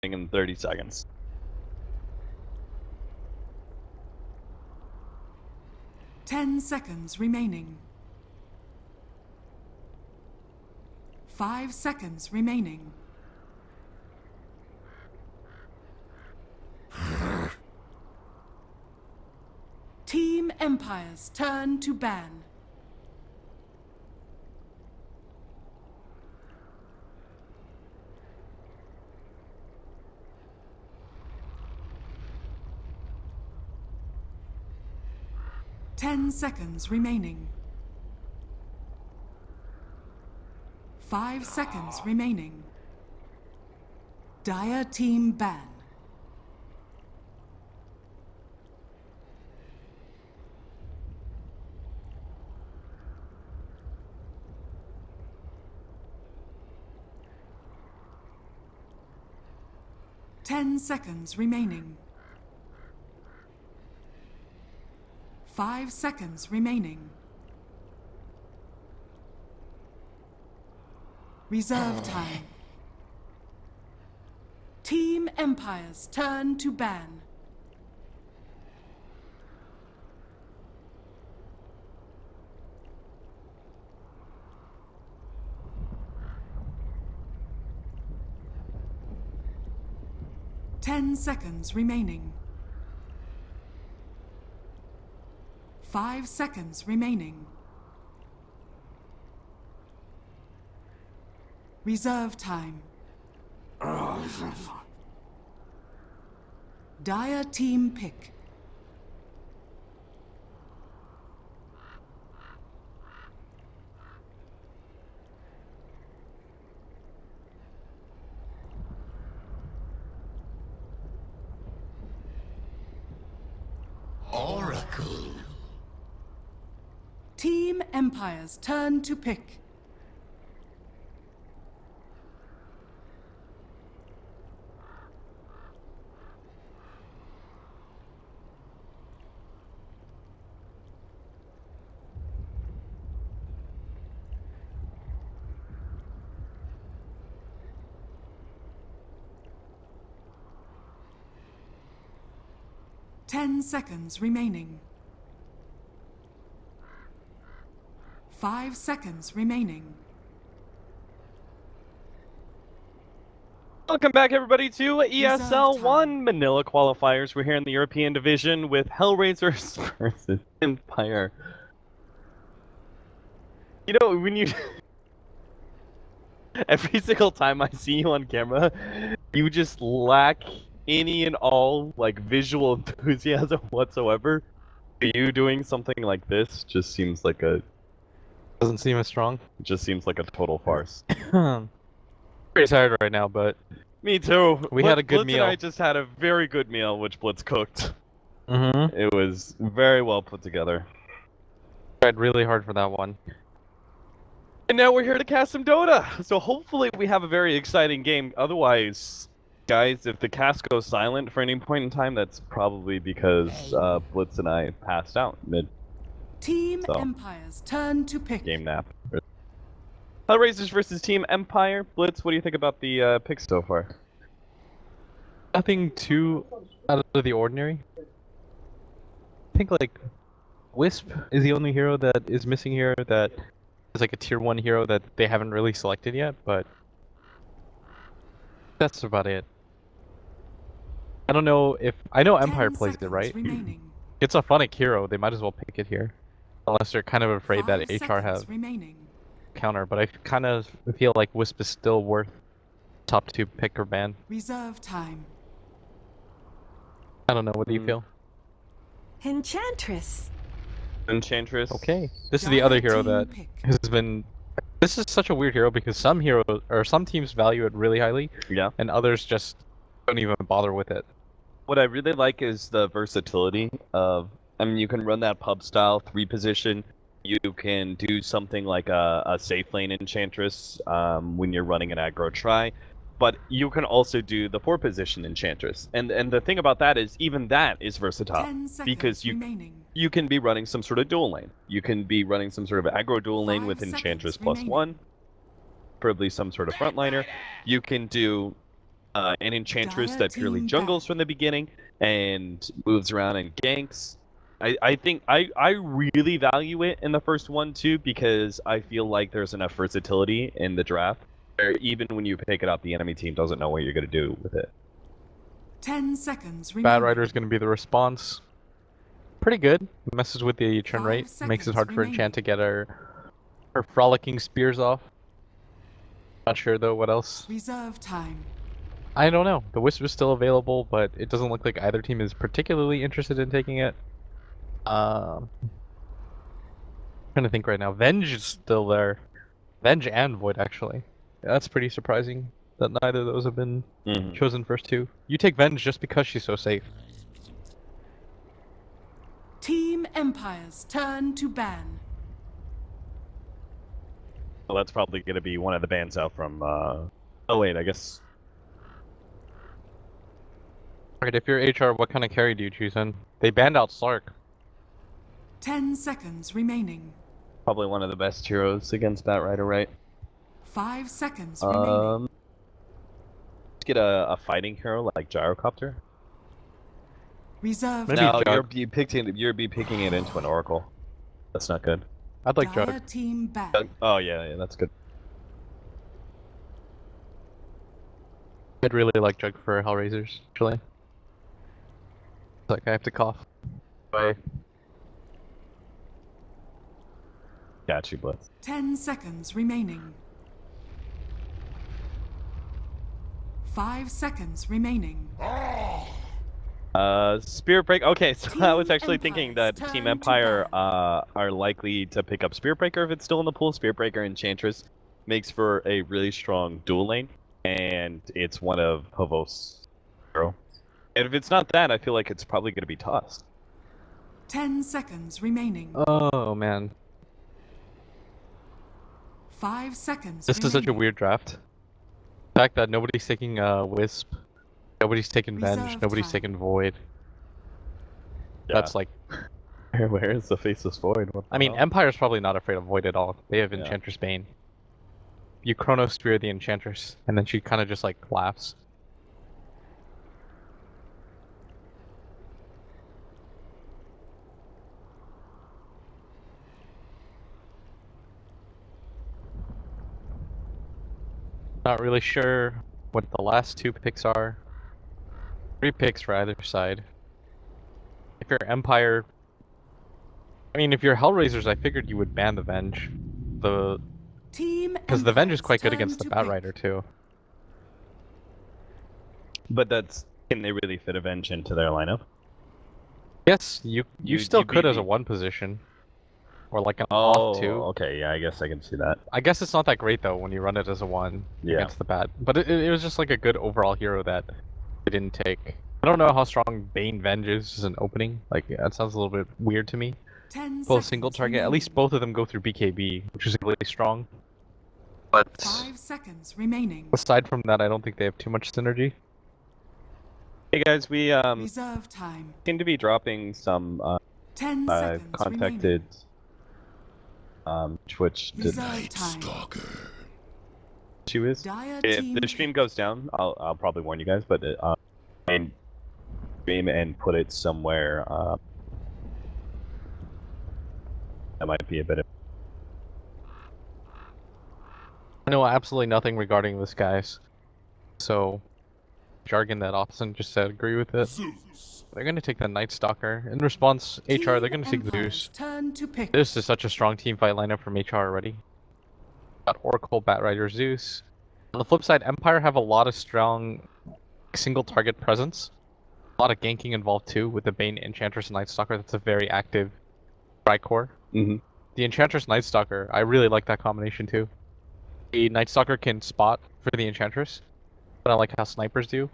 in 30 seconds. Ten seconds remaining. 5 seconds remaining. Team Empire's turn to ban. Ten seconds remaining. 5 seconds remaining. Dire team ban. Ten seconds remaining. 5 seconds remaining. Reserve time. Team Empire's turn to ban. Ten seconds remaining. 5 seconds remaining. Reserve time. Dire team pick. Oracle. Team Empire's turn to pick. Ten seconds remaining. 5 seconds remaining. Welcome back, everybody, to ESL time. One Manila qualifiers. We're here in the European division with HellRaisers versus Empire. You know, when you... Every single time I see you on camera, you just lack any and all, like, visual enthusiasm whatsoever. You doing something like this just seems like a... Doesn't seem as strong. It just seems like a total farce. Pretty tired right now, but Me too. We had a good Blitz meal. and I just had a very good meal, which Blitz cooked. mm-hmm. It was very well put together. Tried really hard for that one. And now we're here to cast some Dota. So hopefully we have a very exciting game. Otherwise, guys, if the cast goes silent for any point in time, that's probably because Blitz and I passed out mid Team So. Empire's turn to pick. game nap. HellRaisers versus Team Empire. Blitz, what do you think about the picks so far? Nothing too out of the ordinary. I think like Wisp is the only hero that is missing here that is like a tier 1 hero that they haven't really selected yet, but that's about it. I don't know if... I know Empire 10 plays it, seconds right? remaining. It's a Phonic hero, they might as well pick it here. Unless they're kind of afraid 5 that HR seconds have remaining. counter, but I kind of feel like Wisp is still worth top 2 pick or ban. Reserve time. I don't know, what do you feel? Enchantress. Enchantress. Okay. This is the other hero Team that pick. has been... This is such a weird hero because some heroes, or some teams value it really highly, Yeah. and others just don't even bother with it. What I really like is the versatility of, I mean, you can run that pub style 3 position. You can do something like a safe lane Enchantress when you're running an aggro try. But you can also do the 4 position Enchantress. And the thing about that is even that is versatile. 10 seconds Because remaining. you can be running some sort of dual lane. You can be running some sort of aggro dual lane 5 with seconds Enchantress remaining. +1. Probably some sort of frontliner. You can do an Enchantress Dire that purely team jungles back. from the beginning and moves around and ganks. I think I really value it in the first one too, because I feel like there's enough versatility in the draft where even when you pick it up, the enemy team doesn't know what you're going to do with it. 10 seconds remaining. Bad Rider is going to be the response. Pretty good. Messes with the turn 5 rate. Makes it seconds hard for remaining. Enchant to get her frolicking spears off. Not sure though what else. Reserve time. I don't know. The Wisp is still available, but it doesn't look like either team is particularly interested in taking it. Trying to think right now. Venge is still there. Venge and Void, actually. That's pretty surprising that neither of those have been chosen first two. You take Venge just because she's so safe. Team Empire's turn to ban. Well, that's probably going to be one of the bans out from. Oh wait, I guess. Alright, if you're HR, what kind of carry do you choose then? They banned out Slark. 10 seconds remaining. Probably one of the best heroes against Bat Rider, right? 5 seconds remaining. Let's get a fighting hero like Gyrocopter. Reserve Maybe time. No, Jug. you're picking it into an Oracle. That's not good. I'd like Dire Jug. team back. Oh yeah, that's good. I'd really like Jug for HellRaisers, actually. It's like I have to cough. Bye. Got you, Blitz. 10 seconds remaining. 5 seconds remaining. Spirit Break. Okay, so I was Team actually thinking Empire's that Team turn to Empire ban. are likely to pick up Spirit Breaker if it's still in the pool. Spirit Breaker Enchantress makes for a really strong dual lane, and it's one of Hovos' hero. And if it's not that, I feel like it's probably going to be tossed. 10 seconds remaining. Oh man. 5 seconds This is such a remaining. weird draft. The fact that nobody's taking Wisp, nobody's taking Venge, Reserve nobody's time. taking Void. Yeah. That's like, Where is the Faceless Void? What the I mean, hell? Empire's probably not afraid of Void at all. They have Yeah. Enchantress Bane. You Chrono Spear the Enchantress, and then she kind of just like laughs. Not really sure what the last two picks are. 3 picks for either side. If you're Empire, I mean, if you're HellRaisers, I figured you would ban the Venge. Because the Venge is quite good against the Bat Rider too. But can they really fit Avenge into their lineup? Yes, you still you could beat as a me. 1 position. Or like an Oh, off 2. okay, yeah, I guess I can see that. I guess it's not that great though when you run it as a 1 Yeah. against the Bat. But it was just like a good overall hero that they didn't take. I don't know how strong Bane Venge is as an opening. Like, that sounds a little bit weird to me. 10 Both single seconds target. At remaining. least both of them go through BKB, which is really strong. But 5 seconds remaining. aside from that, I don't think they have too much synergy. Hey guys, we Reserve time. seem to be dropping some 10 I've seconds contacted remaining. Twitch to Reserve time. she was. Dire If team the stream goes down, I'll probably warn you guys, but and stream and put it somewhere that might be a bit of I know absolutely nothing regarding this, guys. So, jargon that Austin just said, agree with it. They're gonna take the Night Stalker. In response, HR, they're gonna take Empire's Zeus. turn to pick. This is such a strong team fight lineup from HR already. Got Oracle, Bat Rider, Zeus. On the flip side, Empire have a lot of strong single target presence. A lot of ganking involved too, with the Bane, Enchantress, and Night Stalker. That's a very active Tricore. Mm-hmm. The Enchantress, Night Stalker, I really like that combination too. The Night Stalker can spot for the Enchantress, but I like how snipers do.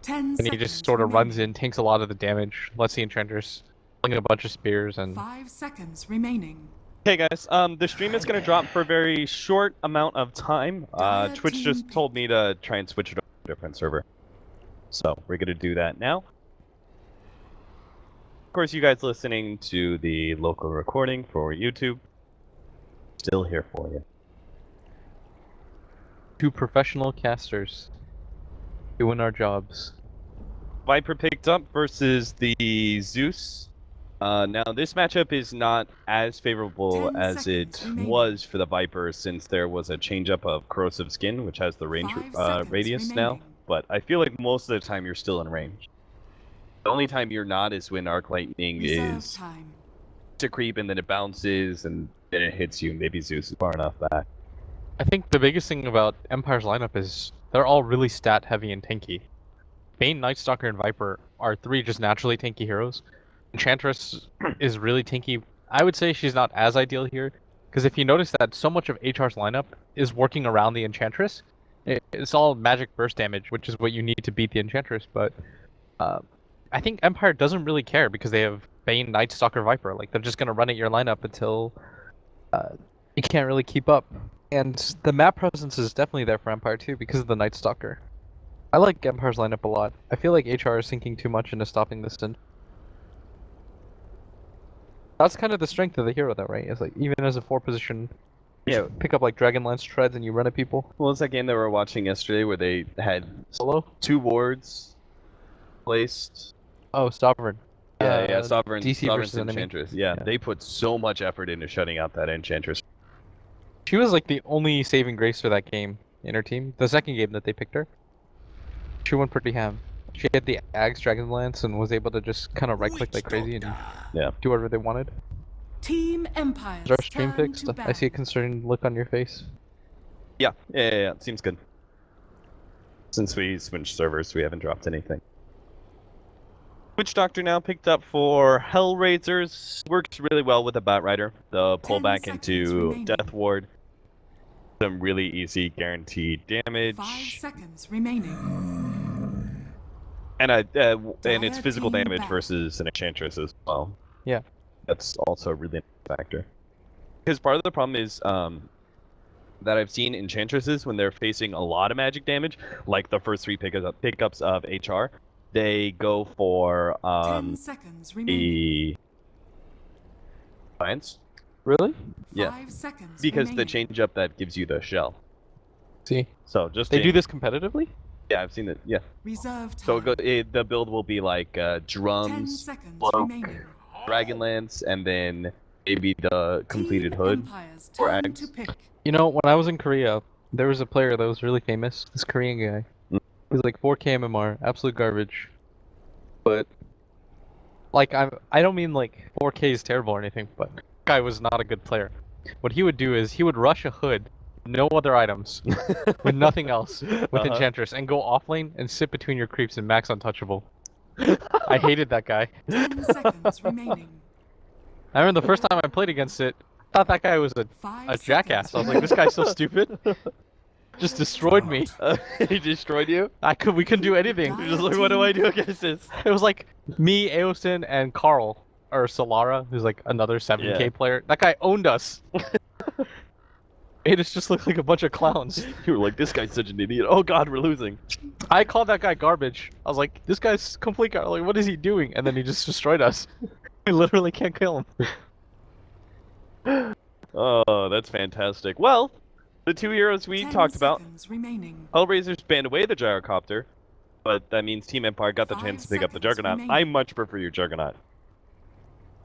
10 And seconds he just sort of runs remaining. in, takes a lot of the damage, lets the Enchantress fling a bunch of spears, and 5 seconds remaining. Hey guys, the stream is gonna drop for a very short amount of time. Dire Twitch team just pick. told me to try and switch it over to a different server. So we're gonna do that now. Of course, you guys listening to the local recording for YouTube, still here for you. 2 professional casters. Doing our jobs. Viper picked up versus the Zeus. Now this matchup is not as favorable 10 as it seconds remaining. was for the Viper since there was a change up of corrosive skin, which has the range 5 seconds radius now. remaining. But I feel like most of the time you're still in range. The only time you're not is when Arc Lightning Reserve is time. to creep and then it bounces and then it hits you. Maybe Zeus is far enough back. I think the biggest thing about Empire's lineup is they're all really stat heavy and tanky. Bane, Night Stalker, and Viper are 3 just naturally tanky heroes. Enchantress is really tanky. I would say she's not as ideal here, because if you notice that so much of HR's lineup is working around the Enchantress, it's all magic burst damage, which is what you need to beat the Enchantress, but I think Empire doesn't really care because they have Bane, Night Stalker, Viper. Like, they're just going to run at your lineup until you can't really keep up. And the map presence is definitely there for Empire too because of the Night Stalker. I like Empire's lineup a lot. I feel like HR is sinking too much into stopping this stun. That's kind of the strength of the hero though, right? It's like, even as a 4 position, Yeah. pick up like Dragonlance treads and you run at people. What was that game that we were watching yesterday where they had Solo? 2 wards placed? Oh, Sovereign. Yeah, Sovereign, DC Sovereign's versus enemy. Enchantress. Yeah, Yeah. they put so much effort into shutting out that Enchantress. She was like the only saving grace for that game in her team. The second game that they picked her, she went pretty ham. She had the Axe Dragonlance and was able to just kind of right click like crazy and do whatever they wanted. Team Empires Is our stream turn fixed? to I see a ban. concerned look on your face. Yeah, seems good. Since we switched servers, we haven't dropped anything. Witch Doctor now picked up for HellRaisers. Works really well with the Batrider. The 10 pullback seconds into remaining. Death Ward. Some really easy guaranteed damage. 5 seconds remaining. And it's Dire physical team damage back. versus an Enchantress as well. Yeah. That's also a really a factor. Because part of the problem is that I've seen Enchantresses when they're facing a lot of magic damage, like the first 3 pickups of HR, they go for 10 seconds remaining. the Science. Really? Yeah. 5 seconds Because the remaining. change up that gives you the shell. See, So just they do this competitively? Yeah, I've seen it. Yeah. Reserve time. So the build will be like 10 drums, seconds cloak, remaining. Dragonlance, and then maybe the completed Team hood. Empires or turn Axe. to pick. You know, when I was in Korea, there was a player that was really famous. This Korean guy. He was like 4K MMR, absolute garbage. But like I don't mean like 4K is terrible or anything, but this guy was not a good player. What he would do is he would rush a hood, no other items, with nothing else, with Enchantress, and go off lane and sit between your creeps and max untouchable. I hated that guy. 10 seconds remaining. I remember the first time I played against it, I thought that guy was 5 a jackass. I seconds was like, this guy's so stupid. Just destroyed me. He destroyed you? We couldn't do anything. Dire You're just like, what do I do against this? It was like me, Aosin, and Carl, or Solara, who's like another 7K Yeah. player. That guy owned us. Made us just look like a bunch of clowns. You were like, this guy's such an idiot. Oh god, we're losing. I called that guy garbage. I was like, this guy's complete garbage. Like, what is he doing? And then he just destroyed us. We literally can't kill him. Oh, that's fantastic. Well, the 2 heroes we 10 talked about, seconds remaining. HellRaisers banned away the Gyrocopter, but that means Team Empire got the 5 chance to pick up the seconds Juggernaut. remaining. I much prefer your Juggernaut.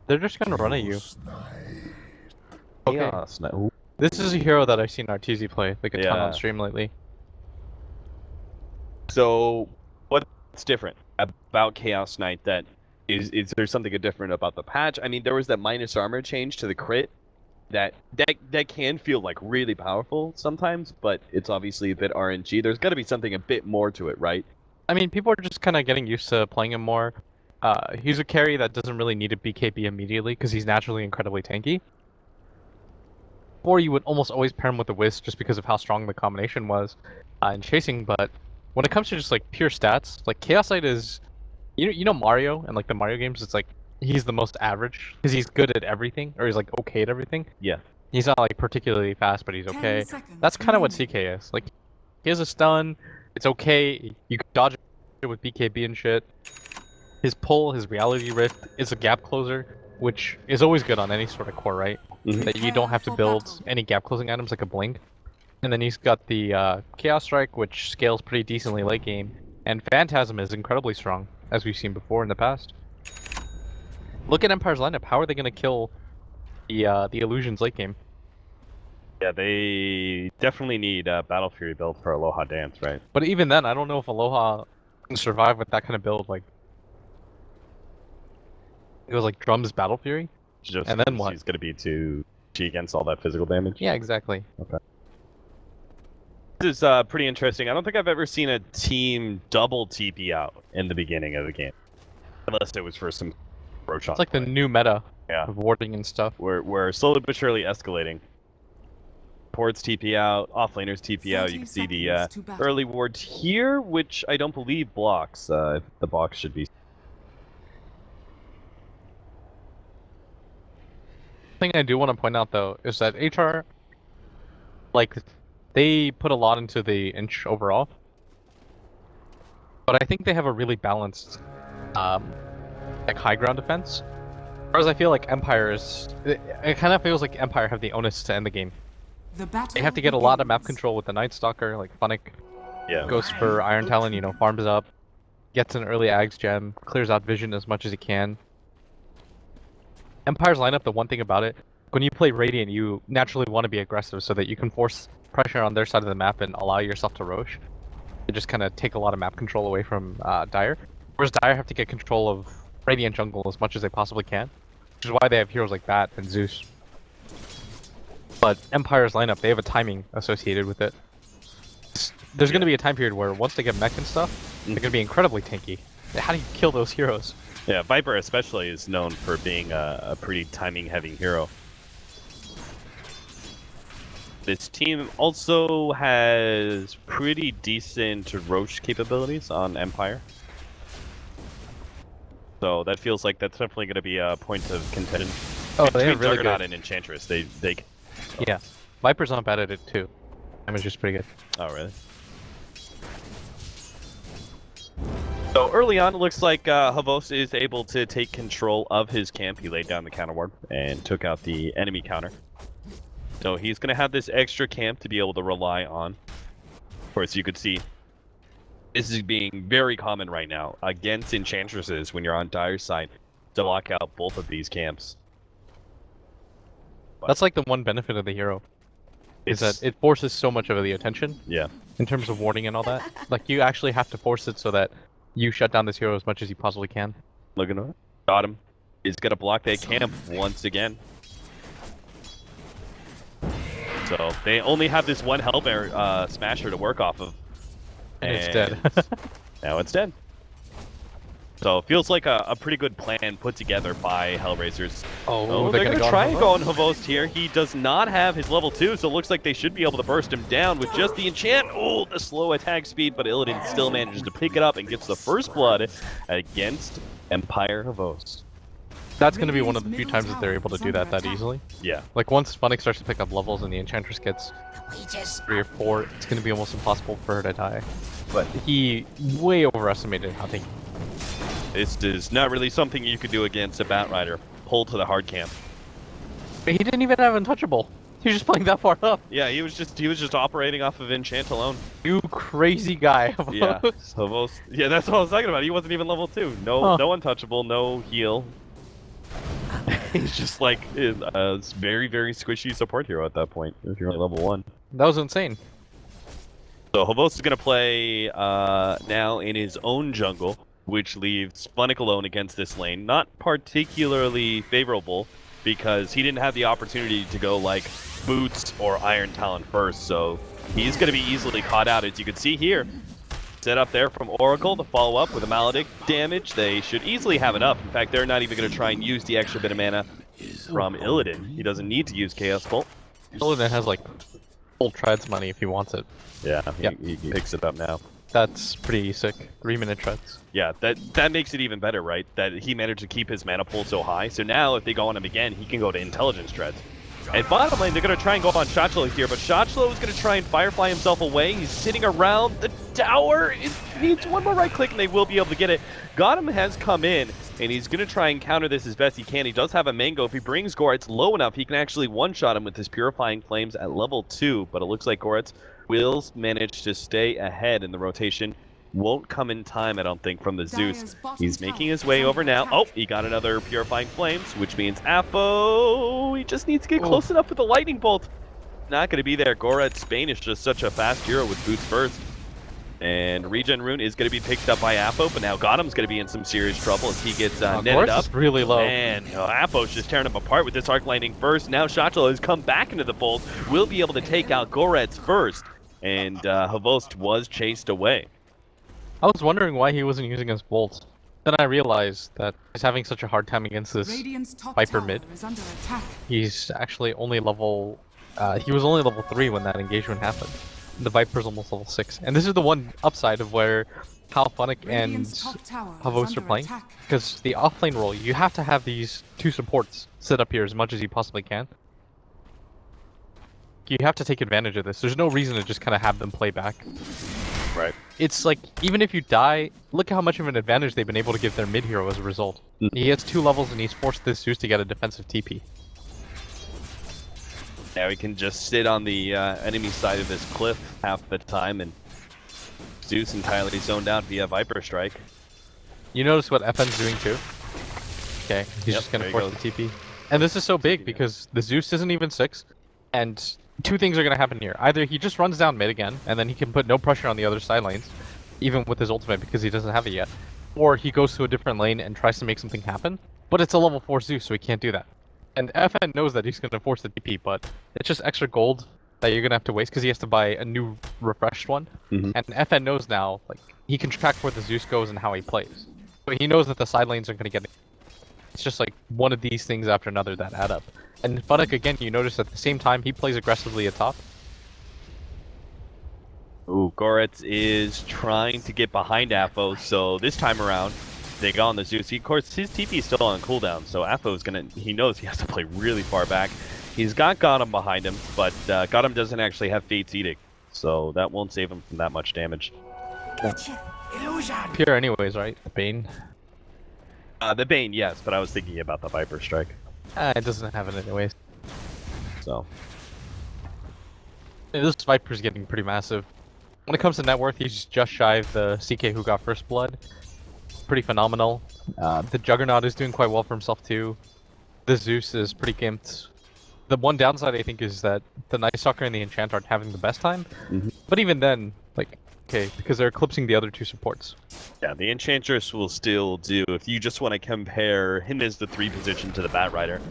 They're just gonna run at you. Okay. Chaos Knight. Ooh. This is a hero that I've seen RTZ play like a ton Yeah. on stream lately. So, what's different about Chaos Knight that is there something different about the patch? I mean, there was that minus armor change to the crit that can feel like really powerful sometimes, but it's obviously a bit RNG. There's got to be something a bit more to it, right? I mean, people are just kind of getting used to playing him more. He's a carry that doesn't really need a BKB immediately because he's naturally incredibly tanky. Or you would almost always pair him with the Wisp just because of how strong the combination was in chasing. But when it comes to just like pure stats, like Chaos Knight is, you know Mario and like the Mario games, it's like he's the most average because he's good at everything, or he's like okay at everything. Yeah. He's not like particularly fast, but he's 10 okay. seconds That's kind of what remaining. CK is. Like, he has a stun, it's okay, you can dodge it with BKB and shit. His pull, his reality rift, is a gap closer, which is always good on any sort of core, right? Mhm. That you don't have to Prepare for build battle. any gap closing items like a blink. And then he's got the Chaos Strike, which scales pretty decently late game. And Phantasm is incredibly strong, as we've seen before in the past. Look at Empire's lineup. How are they going to kill the Illusions late game? Yeah, they definitely need Battle Fury built for Aloha Dance, right? But even then, I don't know if Aloha can survive with that kind of build. Like, it was like Drums Battle Fury, Just and then what? He's going to be too G against all that physical damage. Yeah, exactly. Okay. This is pretty interesting. I don't think I've ever seen a team double TP out in the beginning of the game, unless it was for some Roshan. It's like the new meta of warding and stuff. We're slowly but surely escalating. Ports TP out, offlaners TP out. You can see the early wards here, which I don't believe blocks. The box should be. Thing I do want to point out though is that HR, like, they put a lot into the inch overall, but I think they have a really balanced, like high ground defense. Whereas I feel like Empire is, it kind of feels like Empire have the onus to end the game. They have to get a lot of map control with the Night Stalker, like Funnick goes for Iron Talon, you know, farms up, gets an early Ags gem, clears out vision as much as he can. Empire's lineup, the one thing about it, when you play Radiant, you naturally want to be aggressive so that you can force pressure on their side of the map and allow yourself to Roche. To just kind of take a lot of map control away from Dire. Whereas Dire have to get control of Radiant jungle as much as they possibly can, which is why they have heroes like Bat and Zeus. But Empire's lineup, they have a timing associated with it. There's going to be a time period where once they get mech and stuff, they're going to be incredibly tanky. How do you kill those heroes? Yeah, Viper especially is known for being a pretty timing-heavy hero. This team also has pretty decent Roche capabilities on Empire. So that feels like that's definitely going to be a point of contention. Oh, they have really Juggernaut good. and Enchantress. They Yeah, Viper's not bad at it too. Damage is pretty good. Oh, really? So early on, it looks like Havos is able to take control of his camp. He laid down the counter ward and took out the enemy counter. So he's going to have this extra camp to be able to rely on. Of course, you could see this is being very common right now against Enchantresses when you're on Dire's side to lock out both of these camps. That's like the one benefit of the hero. Is that it forces so much of the attention. Yeah. In terms of warding and all that. Like, you actually have to force it so that you shut down this hero as much as you possibly can. Look at him. Got him. He's going to block that camp once again. So they only have this one Hellbear Smasher to work off of. And it's dead. Now it's dead. So it feels like a pretty good plan put together by HellRaisers. Oh, they're going to try and go on Havost here. He does not have his level 2, so it looks like they should be able to burst him down with just the enchant. Oh, the slow attack speed, but Illidan still manages to pick it up and gets the first blood against Empire Havost. That's going to be one of the few times that they're able to do that easily. Yeah. Like, once Funnick starts to pick up levels and the Enchantress gets 3 or 4, it's going to be almost impossible for her to die. But he way overestimated how they... This is not really something you could do against a Batrider. Pull to the hard camp. But he didn't even have Untouchable. He was just playing that far up. Yeah, he was just operating off of enchant alone. You crazy guy. Yeah. Havost. Yeah, that's what I was talking about. He wasn't even level 2. No Untouchable, no heal. He's just like a very, very squishy support hero at that point, if you're only level 1. That was insane. So Havost is going to play now in his own jungle, which leaves Funnick alone against this lane. Not particularly favorable, because he didn't have the opportunity to go like Boots or Iron Talon first, so he's going to be easily caught out, as you can see here. Set up there from Oracle to follow up with a Maledict damage. They should easily have enough. In fact, they're not even going to try and use the extra bit of mana from Illidan. He doesn't need to use Chaos Bolt. Illidan has like full treads money if he wants it. Yeah, he picks it up now. That's pretty sick. 3-minute treads. Yeah, that makes it even better, right? That he managed to keep his mana pool so high. So now if they go on him again, he can go to Intelligence treads. At bottom lane, they're going to try and go on Shotchlo here, but Shotchlo is going to try and Firefly himself away. He's sitting around the tower. It needs one more right click, and they will be able to get it. Gotham has come in, and he's going to try and counter this as best he can. He does have a Mango. If he brings Goretz low enough, he can actually one-shot him with his Purifying Flames at level 2, but it looks like Goretz will manage to stay ahead in the rotation. won't come in time, I don't think, from the Zeus. Dire's bottom He's making tower his is way under over now. attack. Oh, he got another Purifying Flames, which means Apo, he just needs to get close enough with the Lightning Bolt. Not going to be there. Goret Spain is just such a fast hero with boots first. And Regen Rune is going to be picked up by Apo, but now Gotham's going to be in some serious trouble as he gets netted Goret's up. is really low. And Apo's just tearing him apart with this Arc Lightning first. Now Shachel has come back into the fold. Will be able to take out Goret's first. And Havost was chased away. I was wondering why he wasn't using his bolt. Then I realized that he's having such a hard time against this Radiant's top Viper tower mid. is under attack. He's actually only level... he was only level 3 when that engagement happened. The Viper's almost level 6. And this is the one upside of where how Funnick and Radiant's top tower is Havost under are playing. attack. Because the offlane role, you have to have these two supports set up here as much as you possibly can. You have to take advantage of this. There's no reason to just kind of have them play back. Right. It's like, even if you die, look how much of an advantage they've been able to give their mid hero as a result. He has 2 levels and he's forced this Zeus to get a defensive TP. Now we can just sit on the enemy side of this cliff half the time, and Zeus entirely zoned out via Viper Strike. You notice what FN's doing too? Okay, he's Yep, just gonna there he force goes. the TP. And this is so big because the Zeus isn't even 6, and 2 things are gonna happen here. Either he just runs down mid again, and then he can put no pressure on the other side lanes, even with his ultimate because he doesn't have it yet. Or he goes to a different lane and tries to make something happen, but it's a level 4 Zeus, so he can't do that. And FN knows that he's gonna force the TP, but it's just extra gold that you're gonna have to waste because he has to buy a new refreshed one. Mhm. And FN knows now, like, he can track where the Zeus goes and how he plays. So he knows that the side lanes are gonna get it. It's just like one of these things after another that add up. And Funnick, again, you notice at the same time he plays aggressively at top. Ooh, Goretz is trying to get behind Apo, so this time around, they got on the Zeus. Of course, his TP is still on cooldown, so Apo's he knows he has to play really far back. He's got Gotham behind him, but Gotham doesn't actually have Fate's Edict, so that won't save him from that much damage. Pure anyways, right? Bane. The Bane, yes, but I was thinking about the Viper Strike, It doesn't have it anyways. so... This Viper's getting pretty massive. When it comes to net worth, he's just shy of the CK who got first blood. Pretty phenomenal. The Juggernaut is doing quite well for himself too. The Zeus is pretty gimped. The one downside I think is that the Night Stalker and the Enchant aren't having the best time. But even then, like, okay, because they're eclipsing the other 2 supports. Yeah, the Enchantress will still do. If you just want to compare him as the 3 position to the Batrider,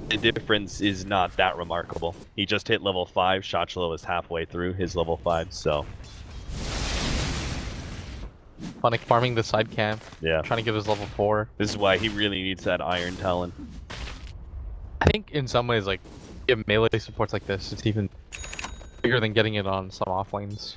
the difference is not that remarkable. He just hit level 5, Shachlo is halfway through his level 5, so... Funnick farming the side camp, Yeah, trying to get his level 4. this is why he really needs that Iron Talon. I think in some ways, like, get melee supports like this, it's even bigger than getting it on some off lanes.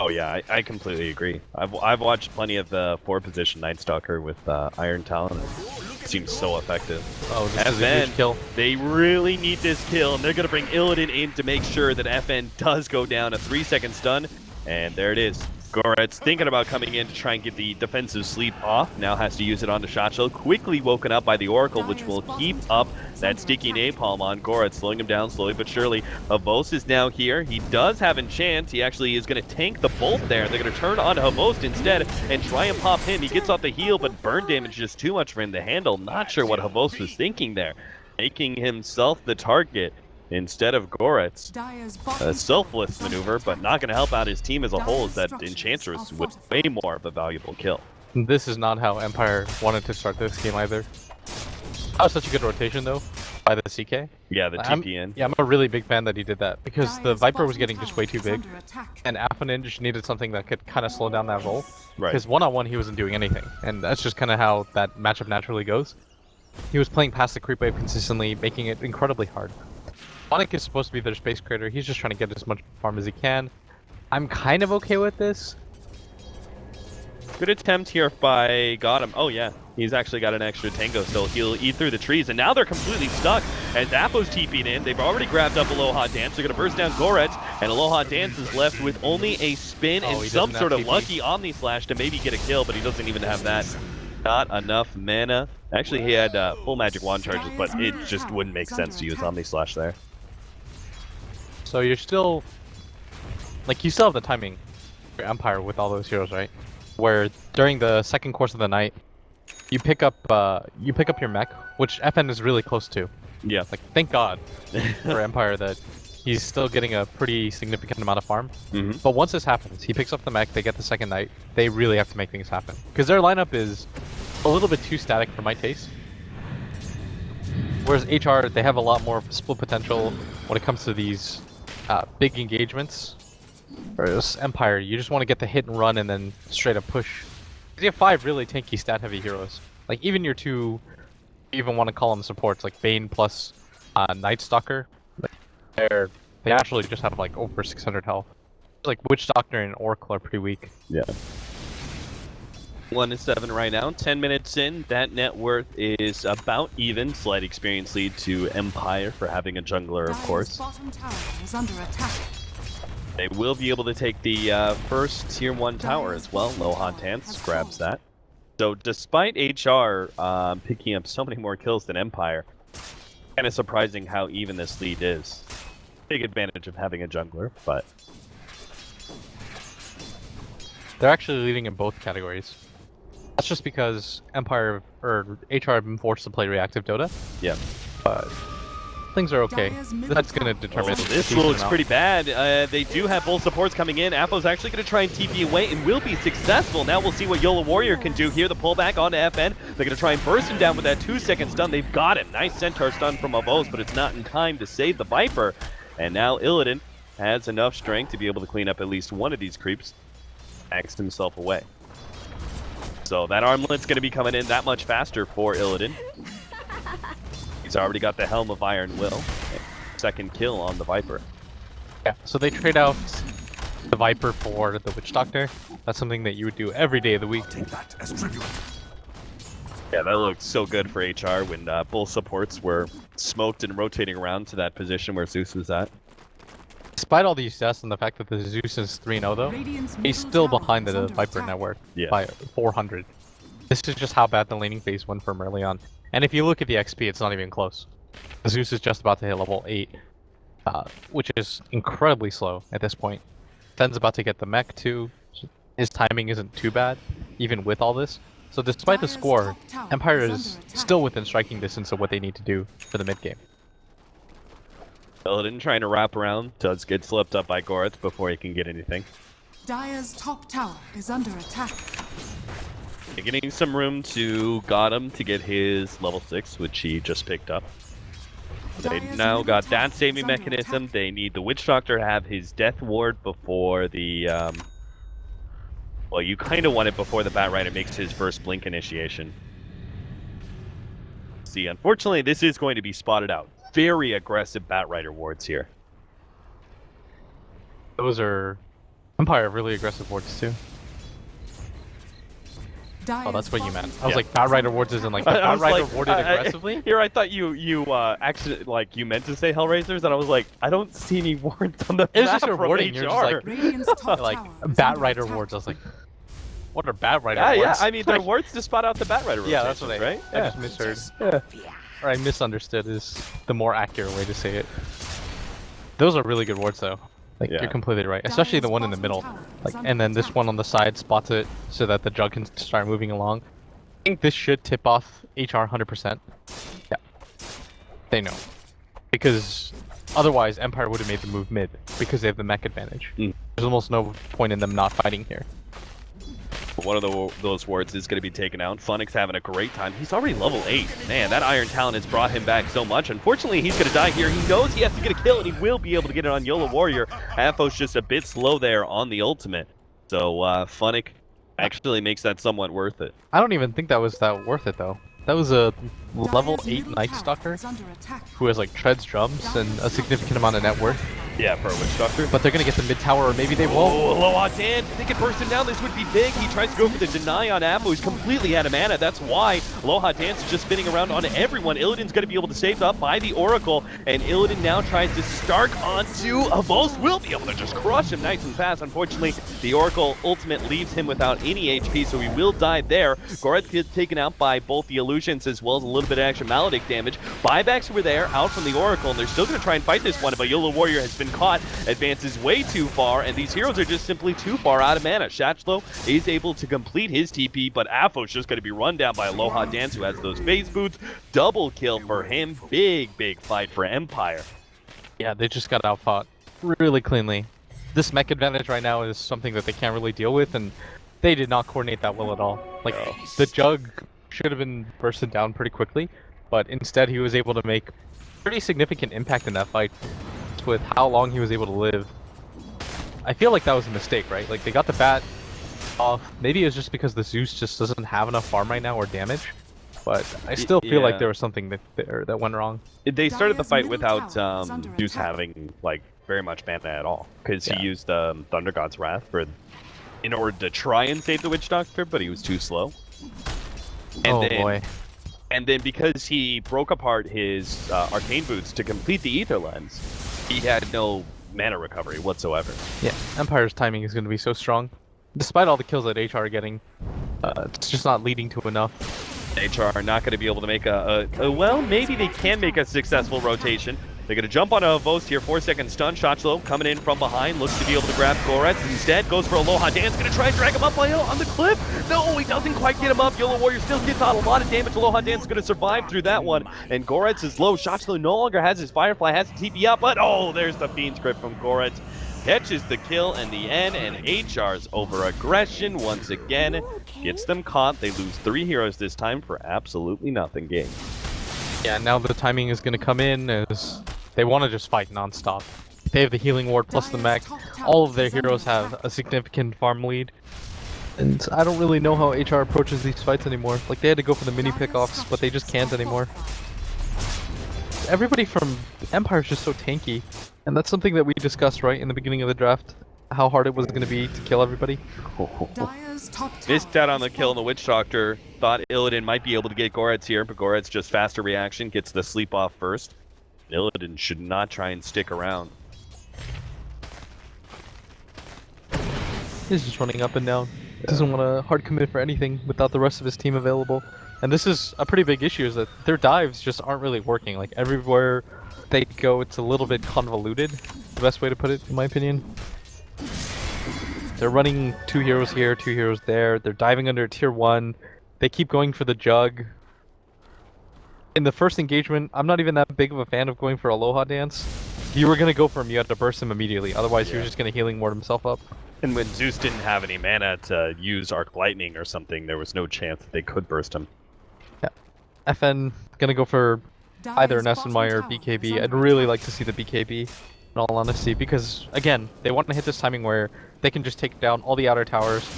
Oh yeah, I completely agree. I've watched plenty of the 4-position Night Stalker with Iron Talon. It seems so effective. Oh, this And is a then huge kill. they really need this kill, and they're going to bring Illidan in to make sure that FN does go down a 3-second stun. And there it is. Goretz thinking about coming in to try and get the defensive sleep off. Now has to use it onto Shachel. Quickly woken up by the Oracle, which will keep up that sticky napalm on Goretz, slowing him down slowly but surely. Havos is now here. He does have Enchant. He actually is going to tank the bolt there. They're going to turn on Havos instead and try and pop him. He gets off the heal, but burn damage is just too much for him to handle. Not sure what Havos was thinking there. Making himself the target instead of Goretz. A selfless maneuver, but not going to help out his team as a whole, as that Enchantress with way more of a valuable kill. This is not how Empire wanted to start this game either. That was such a good rotation though, by the CK. Yeah, the TPN. Yeah, I'm a really big fan that he did that, because the Viper was getting just way too big, and Aponin just needed something that could kind of slow down that roll. Right. Because one-on-one he wasn't doing anything, and that's just kind of how that matchup naturally goes. He was playing past the creep wave consistently, making it incredibly hard. Funnick is supposed to be their space creator. He's just trying to get as much farm as he can. I'm kind of okay with this. Good attempt here by Gotham. Oh yeah, he's actually got an extra tango, so he'll eat through the trees, and now they're completely stuck. As Apo's TP'd in, they've already grabbed up Aloha Dance. They're going to burst down Goretz, and Aloha Dance is left with only a spin and he some doesn't sort have of TP. lucky Omni Slash to maybe get a kill, but he doesn't even have that. Not enough mana. Actually, he had full magic wand charges, but it just wouldn't make sense to use Omni Slash there. So you're still, like, you still have the timing for Empire with all those heroes, right? where during the second course of the night, you pick up your mech, which FN is really close to. Yeah. Like, thank God for Empire that he's still getting a pretty significant amount of farm. But once this happens, he picks up the mech, they get the second night, they really have to make things happen. Because their lineup is a little bit too static for my taste. Whereas HR, they have a lot more split potential when it comes to these big engagements. Whereas Empire, you just want to get the hit and run and then straight up push. You have 5 really tanky stat heavy heroes. Like even your 2, you even want to call them supports, like Bane plus Night Stalker. Like, they actually just have like over 600 health. Like Witch Doctor and Oracle are pretty weak. Yeah. 1-7 right now. 10 minutes in, that net worth is about even. Slight experience lead to Empire for having a jungler, of course. Bottom tower is under attack. They will be able to take the first tier 1 tower as well. Lohadance grabs that. So despite HR picking up so many more kills than Empire, kind of surprising how even this lead is. Big advantage of having a jungler, but they're actually leading in both categories. That's just because Empire or HR have been forced to play reactive Dota. yeah. But things are okay. That's going to determine. This looks pretty bad. They do have both supports coming in. Apo's actually going to try and TP away and will be successful. Now we'll see what Yola Warrior can do here. The pullback onto FN. They're going to try and burst him down with that 2-second stun. They've got him. Nice Centaur stun from Avos, but it's not in time to save the Viper. And now Illidan has enough strength to be able to clean up at least one of these creeps. Axed himself away. So that armlet's going to be coming in that much faster for Illidan. He's already got the Helm of Iron Will. Second kill on the Viper. Yeah, so they trade out the Viper for the Witch Doctor. That's something that you would do every day of the week. Take that as tribute. Yeah, that looked so good for HR when both supports were smoked and rotating around to that position where Zeus was at. Despite all these deaths and the fact that the Zeus is 3-0 though, he's still behind the Viper network by 400. This is just how bad the laning phase went from early on. And if you look at the XP, it's not even close. Zeus is just about to hit level 8, which is incredibly slow at this point. Ten's about to get the mech too. His timing isn't too bad, even with all this. So despite the score, Empire is still within striking distance of what they need to do for the mid game. Illidan trying to wrap around, does get slipped up by Gorath before he can get anything. Dire's top tower is under attack. They're getting some room to got him to get his level 6, which he just picked up. They now got that saving mechanism. They need the Witch Doctor to have his death ward before the well, you kind of want it before the Bat Rider makes his first blink initiation. See, unfortunately, this is going to be spotted out. Very aggressive Bat Rider wards here. Those are Empire really aggressive wards too. Oh, that's what you meant. I was like, Bat Rider wards isn't like Bat Rider warded aggressively? Here, I thought you actually, like, you meant to say HellRaisers, and I was like, I don't see any wards on the It's map just a from warding, you're just HR. like Bat Rider wards. I was like, what are Bat Rider wards? Yeah, I mean, they're wards to spot out the Bat Rider yeah, that's what right? I just misheard. Yeah. Or I misunderstood is the more accurate way to say it. Those are really good wards though. Like, you're completely right. Especially the one in the middle. Like, and then this one on the side spots it so that the jug can start moving along. I think this should tip off HR 100%. Yeah. They know. Because otherwise Empire would have made the move mid because they have the mech advantage. There's almost no point in them not fighting here. One of those wards is going to be taken out. Funix having a great time. He's already level 8. Man, that Iron Talon has brought him back so much. Unfortunately, he's going to die here. He knows he has to get a kill, and he will be able to get it on Yola Warrior. Apo's just a bit slow there on the ultimate. So, Funix actually makes that somewhat worth it. I don't even think that was that worth it, though. That was a level 8 Night Stalker who has, like, treads drums and a significant amount of net worth. Yeah, for a Witch Doctor. But they're going to get the mid tower, or maybe they won't. Oh, Lohadance. If they can burst him down, this would be big. He tries to go for the deny on Apo. He's completely out of mana. That's why Lohadance is just spinning around on everyone. Illidan's going to be able to save up by the Oracle. And Illidan now tries to Stark onto Avos. Will be able to just crush him nice and fast. Unfortunately, the Oracle ultimate leaves him without any HP, so he will die there. Gorath gets taken out by both the Illusion Lucians as well as a little bit of extra Maledict damage. Buybacks were there, out from the Oracle, and they're still going to try and fight this one, but Yellow Warrior has been caught, advances way too far, and these heroes are just simply too far out of mana. Shachlo is able to complete his TP, but Afo's just going to be run down by Aloha Dance, who has those phase boots. Double kill for him. Big fight for Empire. Yeah, they just got outfought really cleanly. This mech advantage right now is something that they can't really deal with, and they did not coordinate that well at all. Like, the Jug should have been bursted down pretty quickly, but instead he was able to make pretty significant impact in that fight with how long he was able to live. I feel like that was a mistake, right? Like, they got the bat off. Maybe it was just because the Zeus just doesn't have enough farm right now or damage, but I still feel like there was something that went wrong. They started the fight without Zeus having, like, very much mana at all, because he used Thunder God's Wrath in order to try and save the Witch Doctor, but he was too slow. And boy. And then because he broke apart his Arcane Boots to complete the Ether Lens, he had no mana recovery whatsoever. Yeah, Empire's timing is going to be so strong. Despite all the kills that HR are getting, it's just not leading to enough. HR are not going to be able to make well, maybe they can make a successful rotation. They're going to jump on a Vost here, 4-second stun. Shachlo coming in from behind, looks to be able to grab Goretz. Instead, goes for Aloha Dance, going to try and drag him up on the cliff. No, he doesn't quite get him up. Yellow Warrior still gets out a lot of damage. Aloha Dance is going to survive through that one. And Goretz is low. Shachlo no longer has his Firefly, has the TP up, but there's the Fiend's Grip from Goretz. Catches the kill in the end, and HR's over-aggression once again gets them caught. They lose 3 heroes this time for absolutely nothing game. Yeah, now the timing is going to come in as they want to just fight non-stop. They have the healing ward plus the mech. All of their heroes have a significant farm lead. And I don't really know how HR approaches these fights anymore. Like, they had to go for the mini pick-offs, but they just can't anymore. Everybody from Empire is just so tanky. And that's something that we discussed, right, in the beginning of the draft. How hard it was going to be to kill everybody. Missed out on the kill on the Witch Doctor. Thought Illidan might be able to get Goretz here, but Goretz just faster reaction, gets the sleep off first. Illidan should not try and stick around. He's just running up and down. Doesn't want to hard commit for anything without the rest of his team available. And this is a pretty big issue, is that their dives just aren't really working. Like, everywhere they go, it's a little bit convoluted. The best way to put it, in my opinion. They're running 2 heroes here, 2 heroes there. They're diving under tier 1. They keep going for the Jug. In the first engagement, I'm not even that big of a fan of going for Aloha Dance. If you were going to go for him, you had to burst him immediately. Otherwise, he was just going to healing ward himself up. And when Zeus didn't have any mana to use Arc Lightning or something, there was no chance that they could burst him. Yeah. FN going to go for either Nessenmeyer or BKB. I'd really like to see the BKB, in all honesty, because, again, they want to hit this timing where they can just take down all the outer towers.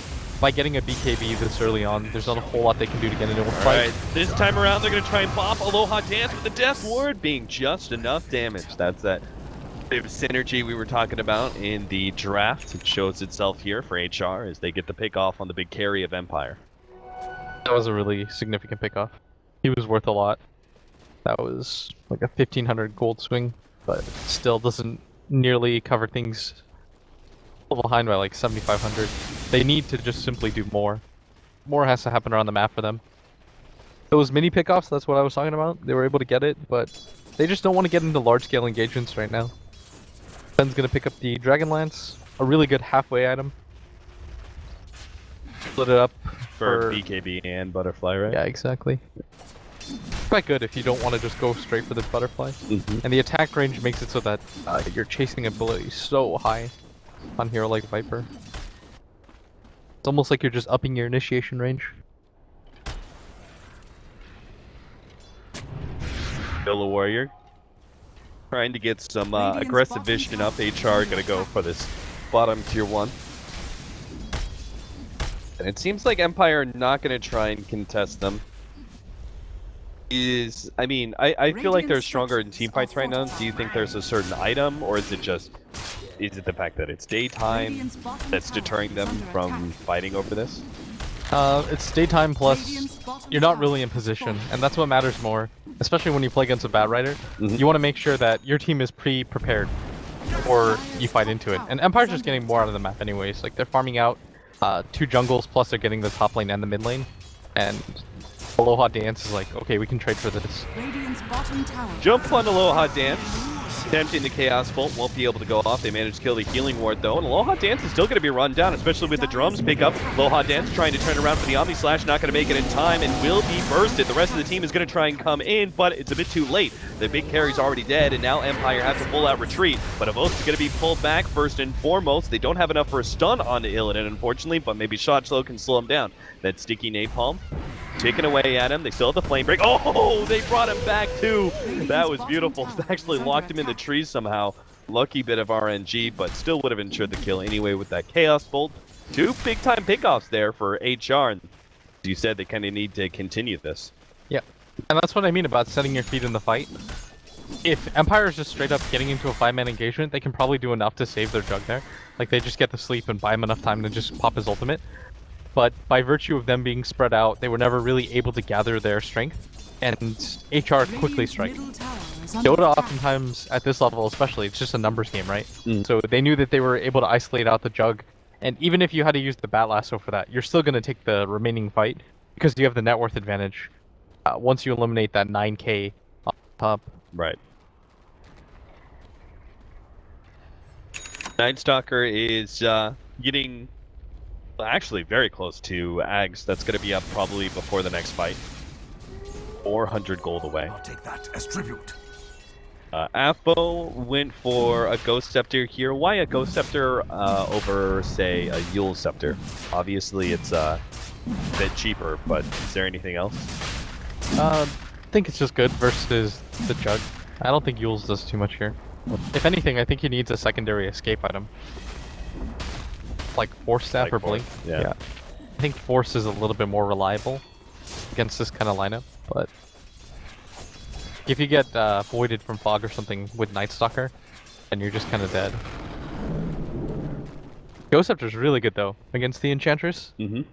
By getting a BKB this early on, there's not a whole lot they can do to get into a fight. Alright, this time around they're going to try and pop Aloha Dance with the Death Ward being just enough damage. That's that bit of synergy we were talking about in the draft. It shows itself here for HR as they get the pick off on the big carry of Empire. That was a really significant pickoff. He was worth a lot. That was like a 1,500 gold swing, but still doesn't nearly cover things behind by like 7,500. They need to just simply do more. More has to happen around the map for them. Those mini pickoffs, that's what I was talking about. They were able to get it, but they just don't want to get into large-scale engagements right now. Ben's gonna pick up the Dragon Lance, a really good halfway item. Split it up for BKB and Butterfly, right? Yeah, exactly. Quite good if you don't want to just go straight for the Butterfly. And the attack range makes it so that your chasing ability is so high on a hero like Viper. It's almost like you're just upping your initiation range. Yellow Warrior trying to get some aggressive vision up. HR gonna go for this bottom tier 1. And it seems like Empire not gonna try and contest them. I mean, I feel like they're stronger in team fights right now. Do you think there's a certain item, or is it the fact that it's daytime that's deterring them from fighting over this? It's daytime plus you're not really in position, and that's what matters more. Especially when you play against a Bat Rider, you want to make sure that your team is pre-prepared or you fight into it. And Empire's just getting more out of the map anyways. Like, they're farming out 2 jungles, plus they're getting the top lane and the mid lane. And Aloha Dance is like, okay, we can trade for this. Radiant's bottom tower. Jump on Aloha Dance. Attempting the Chaos Bolt, won't be able to go off. They managed to kill the Healing Ward though, and Aloha Dance is still going to be run down, especially with the drums pick up. Aloha Dance trying to turn around for the Omni Slash, not going to make it in time, and will be bursted. The rest of the team is going to try and come in, but it's a bit too late. The big carry's already dead, and now Empire has to pull out retreat. But Avos is going to be pulled back first and foremost. They don't have enough for a stun onto Illidan, unfortunately, but maybe Shot Slow can slow him down. That sticky napalm taken away at him. They still have the flame break. Oh, they brought him back too. That was beautiful. They actually locked him in the trees somehow. Lucky bit of RNG, but still would have ensured the kill anyway with that Chaos Bolt. 2 big-time pickoffs there for HR. And as you said, they kind of need to continue this. Yeah, and that's what I mean about setting your feet in the fight. If Empire is just straight up getting into a 5-man engagement, they can probably do enough to save their Jug there. Like, they just get the sleep and buy him enough time to just pop his ultimate. But by virtue of them being spread out, they were never really able to gather their strength, and HR quickly strike. Dota oftentimes, at this level especially, it's just a numbers game, right? So they knew that they were able to isolate out the Jug, and even if you had to use the Bat Lasso for that, you're still going to take the remaining fight, because you have the net worth advantage once you eliminate that 9k on top. Right. Nightstalker is getting... actually very close to Ags. That's going to be up probably before the next fight. 400 gold away. I'll take that as tribute. Afbo went for a Ghost Scepter here. Why a Ghost Scepter over, say, a Yule Scepter? Obviously, it's a bit cheaper, but is there anything else? I think it's just good versus the Jug. I don't think Yule's does too much here. If anything, I think he needs a secondary escape item. Like Force Staff Like or Force, Blink. yeah. I think Force is a little bit more reliable against this kind of lineup, but if you get voided from Fog or something with Nightstalker, then you're just kind of dead. Ghost Scepter's really good though against the Enchantress,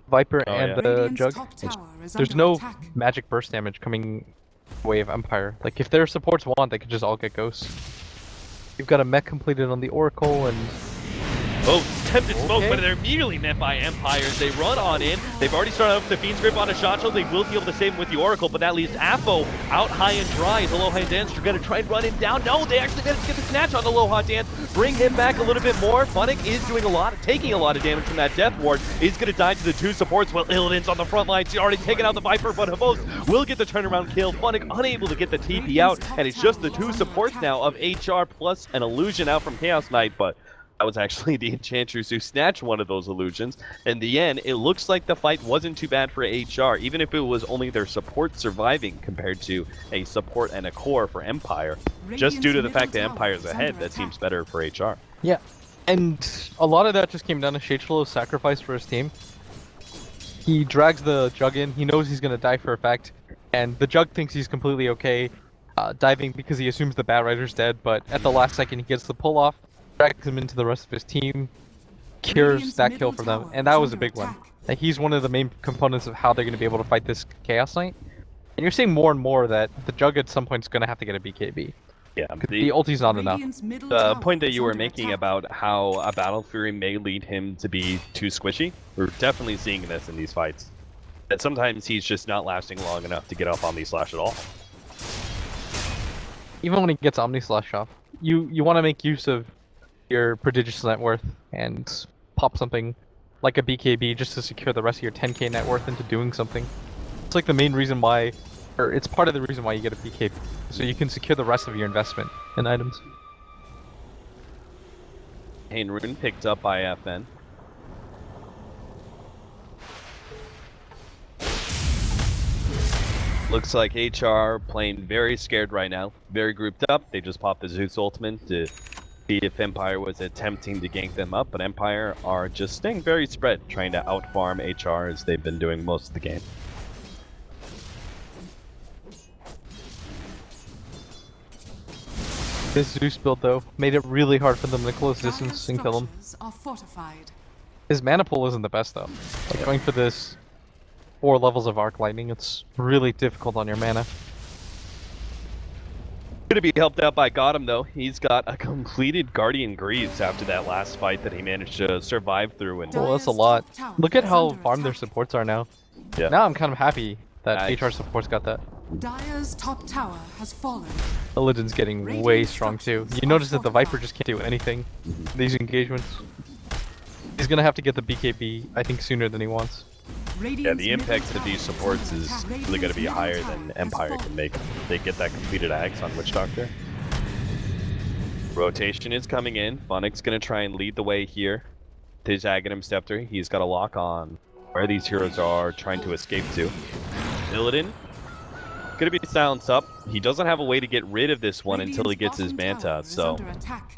Viper, and the Jug. There's no magic burst damage coming way of Empire. Like if their supports want, they could just all get Ghosts. You've got a mech completed on the Oracle and... Oh, tempted smoke, but they're immediately met by Empires. They run on in. They've already started off with the Fiend's Grip on a shot, so they will be able to save him with the Oracle, but that leaves Afo out high and dry. As Aloha Dance are going to try and run him down. No, they actually managed to get the snatch on Aloha Dance. Bring him back a little bit more. Funnick is doing taking a lot of damage from that Death Ward. He's going to die to the 2 supports while Illidan's on the front lines. He's already taken out the Viper, but Havos will get the turnaround kill. Funnick unable to get the TP out, and it's just the 2 supports now of HR plus an illusion out from Chaos Knight, but that was actually the Enchantress who snatched one of those illusions. In the end, it looks like the fight wasn't too bad for HR, even if it was only their support surviving compared to a support and a core for Empire. Just due to the fact that Empire's ahead, that seems better for HR. Yeah, and a lot of that just came down to Shadeshallow's sacrifice for his team. He drags the Jug in, he knows he's going to die for a fact, and the Jug thinks he's completely okay diving because he assumes the Bat Rider's dead, but at the last second he gets the pull off, drags him into the rest of his team, cures that kill for them, and that was a big one. Like, he's one of the main components of how they're going to be able to fight this Chaos Knight. And you're seeing more and more that the Jug at some point is going to have to get a BKB. Yeah, the ulti's not enough. The point that you were making about how a Battle Fury may lead him to be too squishy, we're definitely seeing this in these fights. That sometimes he's just not lasting long enough to get off Omni Slash at all. Even when he gets Omni Slash off, you want to make use of your prodigious net worth and pop something like a BKB just to secure the rest of your 10k net worth into doing something. It's like the main reason why, or it's part of the reason why you get a BKB, so you can secure the rest of your investment in items. Pain Rune picked up by FN. Looks like HR playing very scared right now, very grouped up. They just popped the Zeus ultimate to see if Empire was attempting to gank them up, but Empire are just staying very spread, trying to outfarm HR as they've been doing most of the game. This Zeus build, though, made it really hard for them to close distance and kill him. His mana pool isn't the best, though. Like, going for this 4 levels of Arc Lightning, it's really difficult on your mana. Gonna be helped out by Gotham, though. He's got a completed Guardian Greaves after that last fight that he managed to survive through. And well, that's a lot. Look at how farmed their supports are now. Yeah. Now I'm kind of happy That Nice. HR support's got that. Dire's top tower has fallen. Illidan's getting way strong too. You notice that the Viper just can't do anything in these engagements. He's gonna have to get the BKB, I think, sooner than he wants. Yeah, the impact of these supports is really going to be higher than Empire can make. They get that completed Axe on Witch Doctor. Rotation is coming in. Funnick's going to try and lead the way here. His Aghanim Scepter. He's got a lock on where these heroes are trying to escape to. Illidan going to be silenced up. He doesn't have a way to get rid of this one until he gets his Manta, so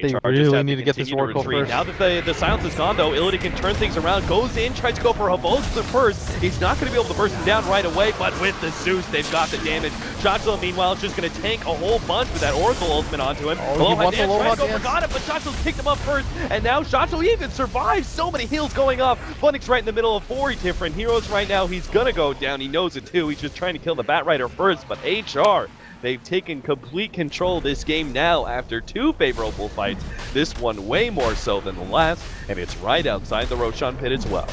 They HR really just have need to get this continue Oracle retreat. first. Now that the silence is gone, though, Illidan can turn things around, goes in, tries to go for Havos first. He's not going to be able to burst him down right away, but with the Zeus, they've got the damage. Shotzilla, meanwhile, is just going to tank a whole bunch with that Oracle ultimate onto him. Oh, he wants a Aloha Aloha Dance tries to go Dance. for got it, but Shotzilla picked him up first, and now Shotzilla even survives. So many heals going up. Funnick's right in the middle of 4 different heroes right now. He's going to go down. He knows it, too. He's just trying to kill the Bat Rider first, but HR... they've taken complete control of this game now after 2 favorable fights. This one way more so than the last, and it's right outside the Roshan pit as well.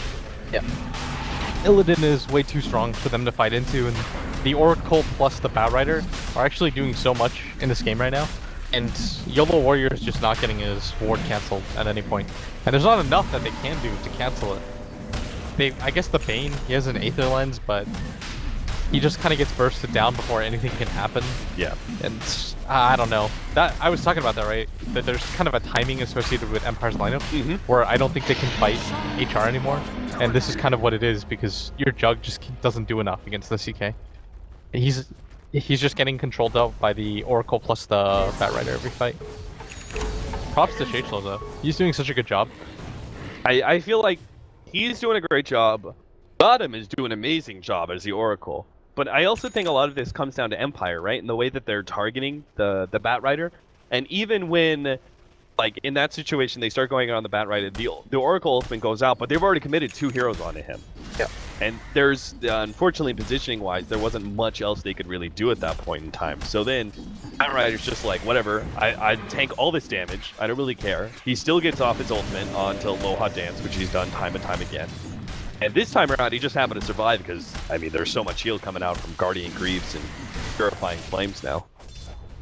Yeah. Illidan is way too strong for them to fight into, and the Oracle plus the Bat Rider are actually doing so much in this game right now. And YOLO Warrior is just not getting his ward cancelled at any point. And there's not enough that they can do to cancel it. I guess the Bane, he has an Aether Lens, but he just kind of gets bursted down before anything can happen. Yeah. And I don't know. That I was talking about that, right? That there's kind of a timing associated with Empire's lineup, where I don't think they can fight HR anymore. And this is kind of what it is, because your Jug just doesn't do enough against the CK. He's just getting controlled out by the Oracle plus the Bat Rider every fight. Props to Shachlo though. He's doing such a good job. I feel like he's doing a great job. Bottom is doing an amazing job as the Oracle. But I also think a lot of this comes down to Empire, right? And the way that they're targeting the Bat Rider. And even when, like, in that situation, they start going on the Bat Rider, the Oracle ultimate goes out, but they've already committed 2 heroes onto him. Yeah. And there's, unfortunately, positioning-wise, there wasn't much else they could really do at that point in time. So then, Bat Rider's just like, whatever, I tank all this damage, I don't really care. He still gets off his ultimate onto Aloha Dance, which he's done time and time again. And this time around, he just happened to survive because, I mean, there's so much heal coming out from Guardian Greaves and Purifying Flames now.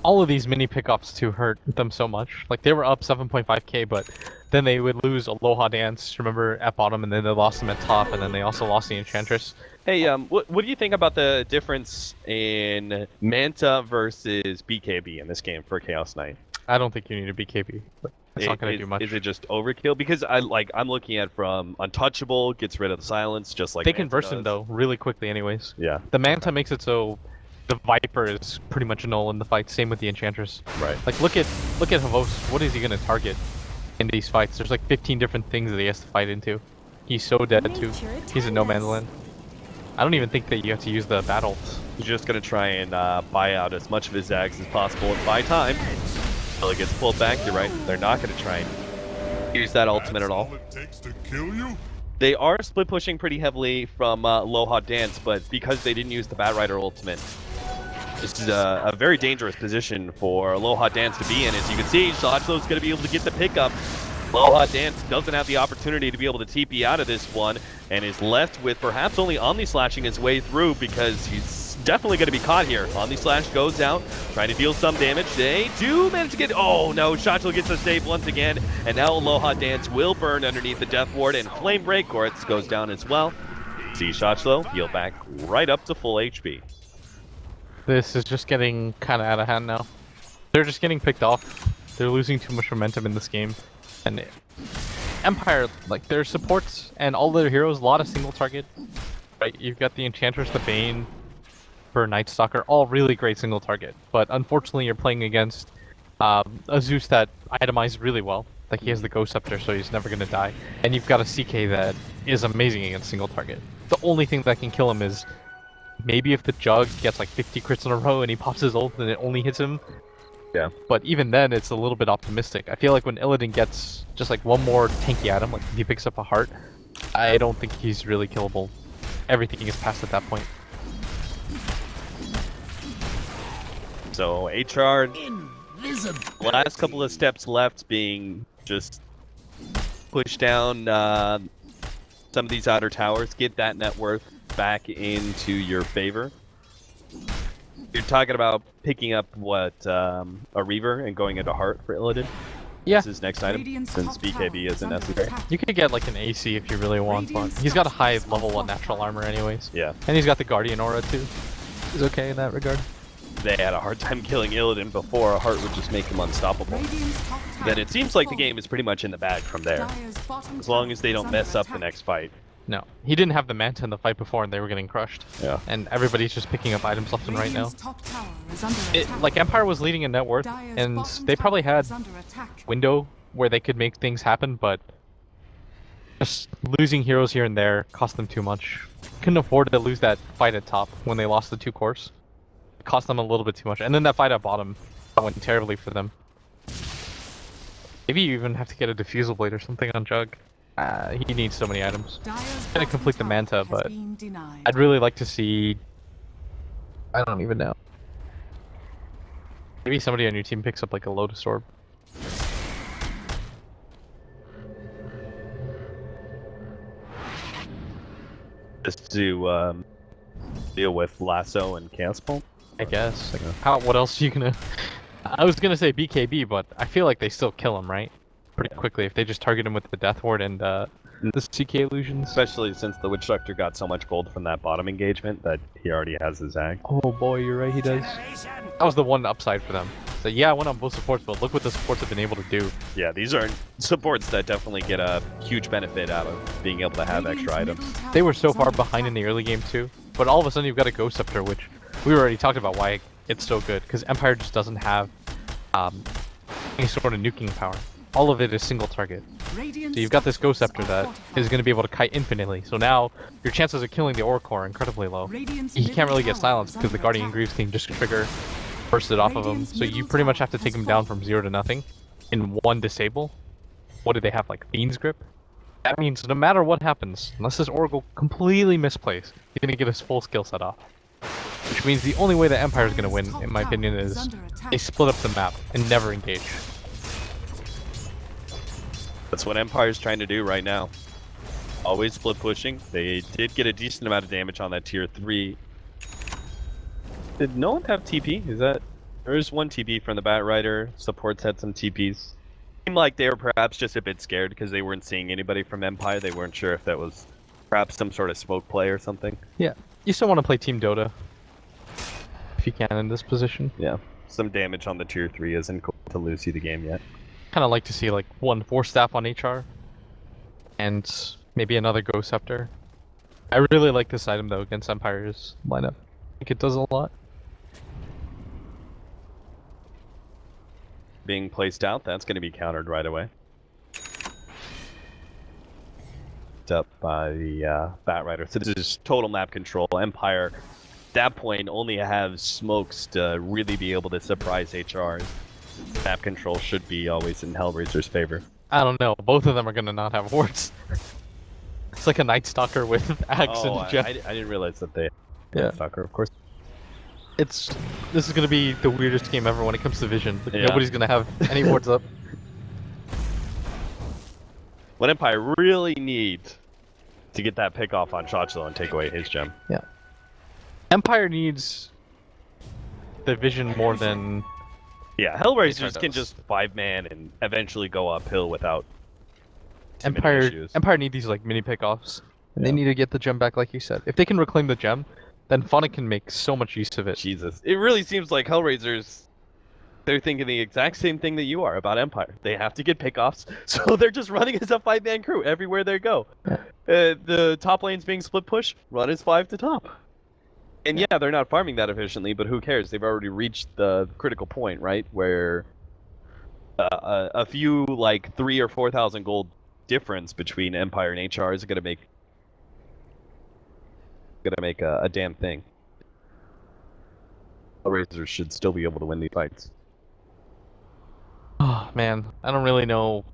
All of these mini pickups too hurt them so much. Like, they were up 7.5k, but then they would lose Aloha Dance, remember, at bottom, and then they lost them at top, and then they also lost the Enchantress. Hey, what do you think about the difference in Manta versus BKB in this game for Chaos Knight? I don't think you need a BKB, but it's not going to do much. Is it just overkill? Because I'm looking at from Untouchable, gets rid of the silence, just like they Manta can burst does. him, though, really quickly anyways. Yeah. The Manta makes it so the Viper is pretty much null in the fight, same with the Enchantress. Right. Like, look at Havos, what is he going to target in these fights? There's like 15 different things that he has to fight into. He's so dead, too. He's in no man's land. I don't even think that you have to use the battle. He's just going to try and buy out as much of his Zags as possible and buy time. Until it gets pulled back, you're right. They're not going to try and use that ultimate at all. It takes to kill you? They are split pushing pretty heavily from Aloha Dance, but because they didn't use the Bat Rider ultimate, this is a very dangerous position for Aloha Dance to be in. As you can see, Shotzlo's going to be able to get the pickup. Aloha Dance doesn't have the opportunity to be able to TP out of this one, and is left with perhaps only Omni Slashing his way through because he's definitely going to be caught here. Omni Slash goes out, trying to deal some damage. They do manage to get... Oh no, Shotzlo gets the save once again, and now Aloha Dance will burn underneath the Death Ward, and Flame Break Goretz goes down as well. See Shotzlo heal back right up to full HP. This is just getting kind of out of hand now. They're just getting picked off. They're losing too much momentum in this game. And Empire, like, their supports and all their heroes, a lot of single target. Right, you've got the Enchantress, the Bane, for Night Stalker, all really great single target. But unfortunately, you're playing against a Zeus that itemized really well. Like, he has the Ghost Scepter, so he's never going to die. And you've got a CK that is amazing against single target. The only thing that can kill him is maybe if the Jug gets like 50 crits in a row and he pops his ult and it only hits him. Yeah. But even then, it's a little bit optimistic. I feel like when Illidan gets just like one more tanky item, like if he picks up a heart, I don't think he's really killable. Everything is past at that point. So HR, last couple of steps left being just push down some of these outer towers, get that net worth back into your favor. You're talking about picking up what a Reaver and going into Heart for Illidan? Yeah. This is next item, Radiant's since top BKB tower isn't under necessary. attack. You could get like an AC if you really want, but Radiant's he's got a high structures are level 1 natural fortified. armor anyways. Yeah. And he's got the Guardian aura too. He's okay in that regard. They had a hard time killing Illidan before. A Heart would just make him unstoppable. Radiant's top tower Then it seems has like the fallen. game is pretty much in the bag from there. Dire's bottom As long tower as they is don't under mess up the attack. next fight. No, he didn't have the Manta in the fight before and they were getting crushed. Yeah. And everybody's just picking up items left and right now. Radiant's top tower is under It, attack. like Empire was leading in net worth, Dire's and bottom they probably tower had is under attack. window where they could make things happen, but just losing heroes here and there cost them too much. Couldn't afford to lose that fight at top when they lost the 2 cores. It cost them a little bit too much, and then that fight at bottom went terribly for them. Maybe you even have to get a diffusal blade or something on Jug. He needs so many items. Dire's Gonna bottom complete the tower Manta, has but been denied. I'd really like to see. I don't even know. Maybe somebody on your team picks up like a Lotus Orb. Just to deal with Lasso and Chaos Bolt. I guess. Like, what else are you gonna? I was gonna say BKB, but I feel like they still kill him, right? Pretty quickly if they just target him with the Death Ward and the CK illusions. Especially since the Witch Doctor got so much gold from that bottom engagement that he already has his Zag. Oh boy, you're right, he does. That was the one upside for them. So yeah, I went on both supports, but look what the supports have been able to do. Yeah, these are supports that definitely get a huge benefit out of being able to have extra Radiant's items. middle tower They were so is far under behind in the early game too, but all of a sudden you've got a Ghost Scepter, which we already talked about why it's so good, because Empire just doesn't have any sort of nuking power. All of it is single target. Radiant's So you've got this Ghost structures Scepter are that fortified. is going to be able to kite infinitely. So now your chances of killing the Oracle are incredibly low. Radiant's He can't middle really get tower silenced is because the under Guardian attack. Greaves can just trigger, burst it off of him. Radiant's So you middle pretty much tower have to take has him down fallen. from 0 to nothing in one disable. What do they have, like Fiend's Grip? That means no matter what happens, unless this Oracle completely misplays, he's going to get his full skill set off. Which means the only way that Empire is going to win, in my opinion, is they split up the map and never engage. That's what Empire's trying to do right now. Always split pushing. They did get a decent amount of damage on that tier 3. Did no one have TP? Is that... There's one TP from the Bat Rider. Supports had some TPs. Seemed like they were perhaps just a bit scared because they weren't seeing anybody from Empire. They weren't sure if that was perhaps some sort of smoke play or something. Yeah, you still want to play Team Dota. If you can in this position. Yeah. Some damage on the tier 3 isn't going to lose you the game yet. Kind of like to see like one Force Staff on HR. And maybe another Ghost Scepter. I really like this item though against Empire's lineup. I think it does a lot. Being placed out, that's going to be countered right away. Up by the Bat Rider. So this is total map control. Empire, at that point, only have smokes to really be able to surprise HRs. Map control should be always in HellRaisers' favor. I don't know. Both of them are gonna not have wards. It's like a Night Stalker with Axe Oh, and I Jet. didn't realize that they... Yeah. Stalker, of course. This is gonna be the weirdest game ever when it comes to vision. Like, Yeah. nobody's gonna have any wards up. What Empire really needs to get that pick off on Shotchlo and take away his gem. Yeah. Empire needs the vision more than Yeah, HellRaisers does. can just 5-man and eventually go uphill without too many issues. Empire need these like mini pickoffs. And Yeah. they need to get the gem back, like you said. If they can reclaim the gem, then Funny can make so much use of it. Jesus. It really seems like HellRaisers, they're thinking the exact same thing that you are about Empire. They have to get pickoffs, so they're just running as a 5-man crew everywhere they go. Yeah. The top lane's being split push, run as 5 to top. And yeah, they're not farming that efficiently, but who cares? They've already reached the critical point, right? Where a few, like, 3,000 or 4,000 gold difference between Empire and HR is going to make a damn thing. HellRaisers should still be able to win these fights. Oh man, I don't really know.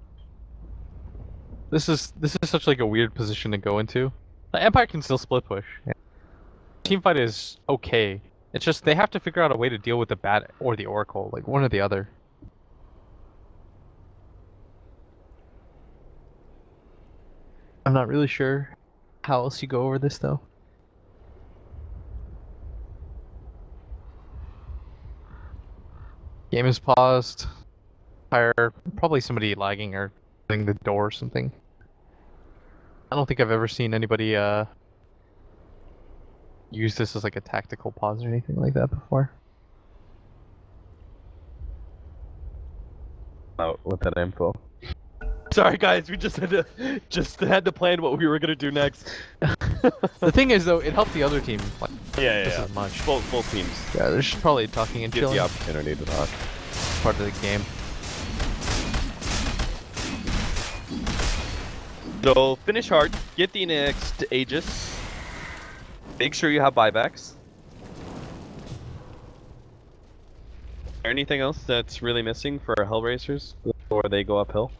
This is such like a weird position to go into. The Empire can still split push. Teamfight is okay. It's just they have to figure out a way to deal with the Bat or the Oracle, like one or the other. I'm not really sure how else you go over this though. Game is paused. Fire, probably somebody lagging or opening the door or something. I don't think I've ever seen anybody use this as like a tactical pause or anything like that before. Out with that info. Sorry guys, we just had to plan what we were gonna do next. The thing is though, it helped the other team like Yeah, just as much. Both teams Yeah, they're just probably talking and get chilling. the opportunity to talk. Part of the game. So finish hard, get the next Aegis. Make sure you have buybacks. Is there anything else that's really missing for HellRaisers before they go uphill?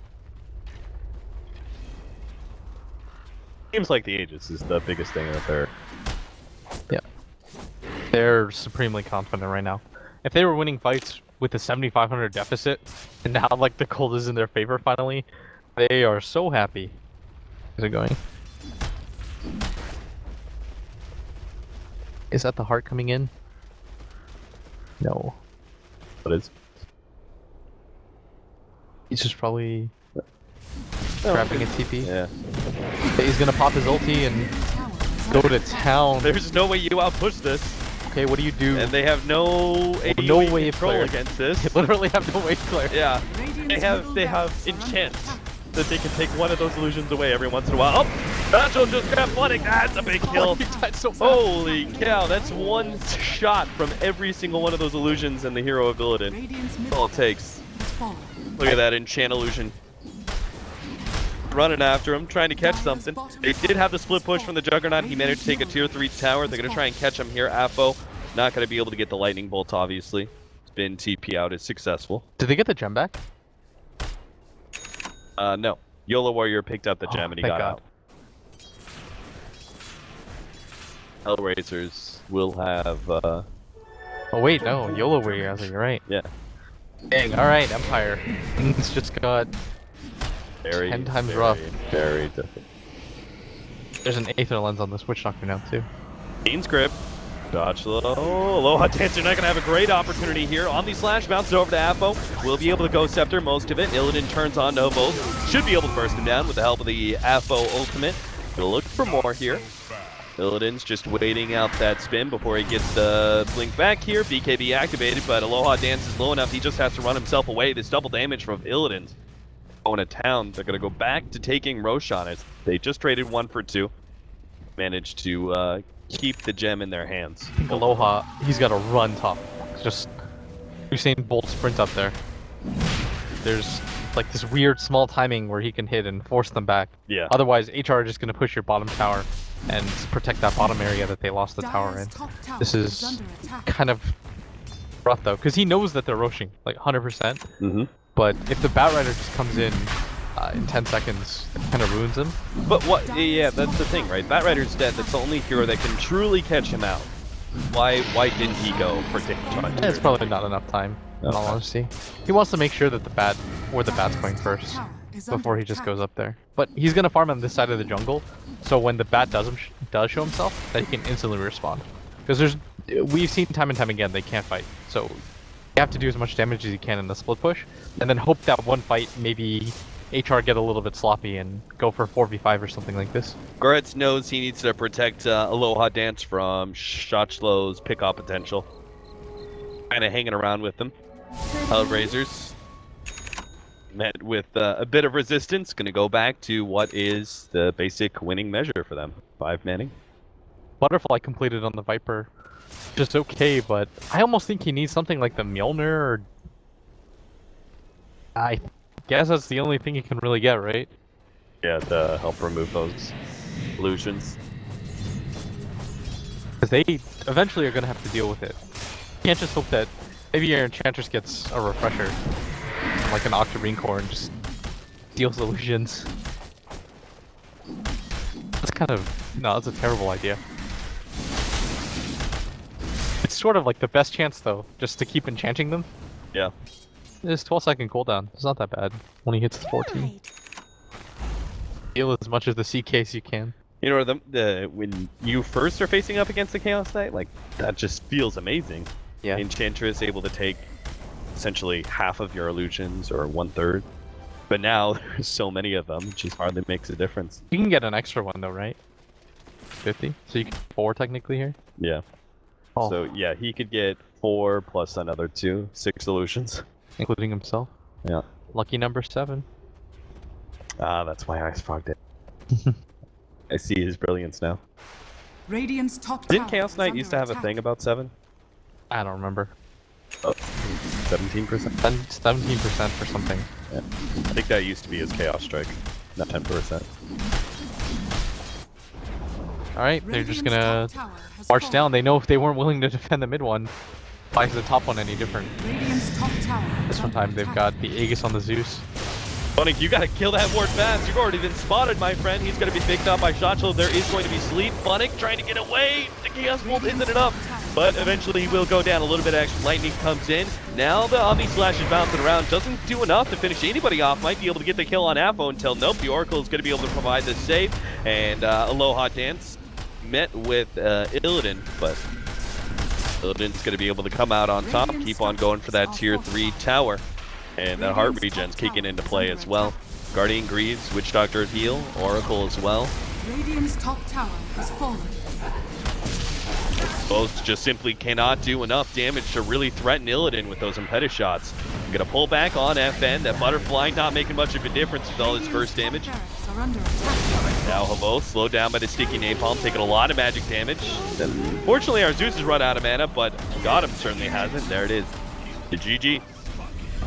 Seems like the Aegis is the biggest thing that they're... They're supremely confident right now. If they were winning fights with a 7,500 deficit, and now like the gold is in their favor finally, they are so happy. Is it going? Is that the heart coming in? No. What is? He's just probably grabbing a TP. Yeah. He's gonna pop his ulti and go to town. There's no way you outpush this. Okay, what do you do? And they have no AoE no wave control clear. against this. They literally have no wave clear. Yeah. They have enchant that they can take one of those illusions away every once in a while. Oh! Nacho just grabbed flooding. That's a big kill. He died so fast. Holy cow, that's one shot from every single one of those illusions and the hero of Illidan. That's all it takes. Look at that enchant illusion. Running after him, trying to catch something. They did have the split push from the Juggernaut. He managed to take a tier 3 tower. They're going to try and catch him here. Afo, not going to be able to get the lightning bolt, obviously. It's been TP out. It's successful. Did they get the gem back? No. YOLO Warrior picked up the gem and he thank got God. out. HellRaisers will have, Oh wait, no. YOLO Warrior, you're right. yeah. Dang, alright, Empire. It's just got Very, 10 times very, rough. Very difficult. There's an Aether lens on this, which knocked me down too. Bean's grip. Dodge low. Aloha Dancer not going to have a great opportunity here. On the slash, bounces over to Afo. Will be able to go Scepter most of it. Illidan turns on to both. Should be able to burst him down with the help of the Afo ultimate. Gonna look for more here. Illidan's just waiting out that spin before he gets the blink back here. BKB activated, but Aloha Dance is low enough. He just has to run himself away. This double damage from Illidan's going to town. They're going to go back to taking Roshan. As they just traded 1 for 2. Managed to keep the gem in their hands. I think Aloha, he's got to run top. It's just Usain Bolt sprint up there. There's like this weird small timing where he can hit and force them back. Yeah. Otherwise, HR is just going to push your bottom tower and protect that bottom area that they lost the tower in. This is kind of rough though, because he knows that they're rushing like 100%. Mm-hmm. But if the Batrider just comes in 10 seconds, it kind of ruins him. But what? Yeah, that's the thing, right? Batrider's dead. That's the only hero that can truly catch him out. Why didn't he go for Daytron? It's probably not enough time, in all honesty. He wants to make sure that the bat's going first before he just goes up there. But he's gonna farm on this side of the jungle, so when the bat does show himself, that he can instantly respond. Because we've seen time and time again they can't fight. So you have to do as much damage as you can in the split push, and then hope that one fight maybe HR get a little bit sloppy and go for 4v5 or something like this. Goretz knows he needs to protect Aloha Dance from Shotslow's pick-off potential. Kind of hanging around with them. HellRaisers met with a bit of resistance. Going to go back to what is the basic winning measure for them. 5 manning. Butterfly completed on the Viper. Just okay, but I almost think he needs something like the Mjolnir or... I guess that's the only thing he can really get, right? Yeah, to help remove those illusions. Because they eventually are going to have to deal with it. You can't just hope that maybe your Enchantress gets a refresher, like an Octarine Core, and just deals illusions. That's kind of... no, that's a terrible idea. It's sort of like the best chance, though, just to keep enchanting them. Yeah. It's 12-second cooldown. It's not that bad when he hits 14. Heal as much of the CK as you can. You know, when you first are facing up against the Chaos Knight, like, that just feels amazing. Yeah. Enchantress able to take essentially half of your illusions or 1/3. But now there's so many of them, it just hardly makes a difference. You can get an extra one though, right? 50. So you can 4 technically here. Yeah. Oh. So yeah, he could get 4 plus another 2, 6 illusions. Including himself. Yeah. Lucky number 7. Ah, that's why I fogged it. I see his brilliance now. Radiant's top Didn't tower Chaos is Knight under used to have a attack. thing about 7? I don't remember. Oh, 17%? 17% for something. Yeah. I think that used to be his Chaos Strike, not 10%. Alright, they're just Radiant's gonna top tower has march fallen. down. They know if they weren't willing to defend the mid one, why is the top one any different? Radiant's top tower is This one under time they've attack. got the Aegis on the Zeus. Sonic, you gotta kill that ward fast. You've already been spotted, my friend. He's gonna be picked up by Shotchill. There is going to be sleep. Funnick trying to get away. The Chaos Bolt isn't enough. But eventually he will go down. A little bit of extra lightning comes in. Now the Omni Slash is bouncing around. Doesn't do enough to finish anybody off. Might be able to get the kill on Apo until nope. The Oracle is gonna be able to provide the save. And Aloha Dance met with Illidan, but Illidan's gonna be able to come out on top. Keep on going for that tier 3 tower. And that heart regen's kicking into play as well. Guardian Greaves, Witch Doctor heal, Oracle as well. Radiant's top tower has fallen. Both just simply cannot do enough damage to really threaten Illidan with those impetus shots. I'm gonna pull back on FN. That Butterfly not making much of a difference with all his burst damage. Barracks are under attack. Now Hello, slowed down by the sticky napalm, taking a lot of magic damage. Fortunately, our Zeus has run out of mana, but Gotham certainly hasn't. There it is. The GG.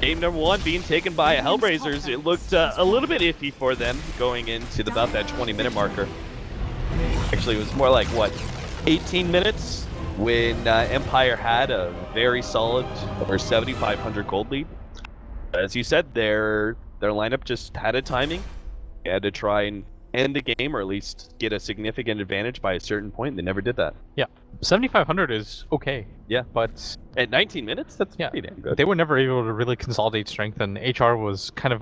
Game number 1 being taken by HellRaisers. It looked a little bit iffy for them going into about that 20-minute marker. Actually, it was more like, what, 18 minutes when Empire had a very solid over 7,500 gold lead. As you said, their lineup just had a timing. They had to try and end the game, or at least get a significant advantage by a certain point. They never did that. Yeah, 7,500 is okay. Yeah. But At 19 minutes, that's yeah, pretty damn good. they were never able to really consolidate strength, and HR was kind of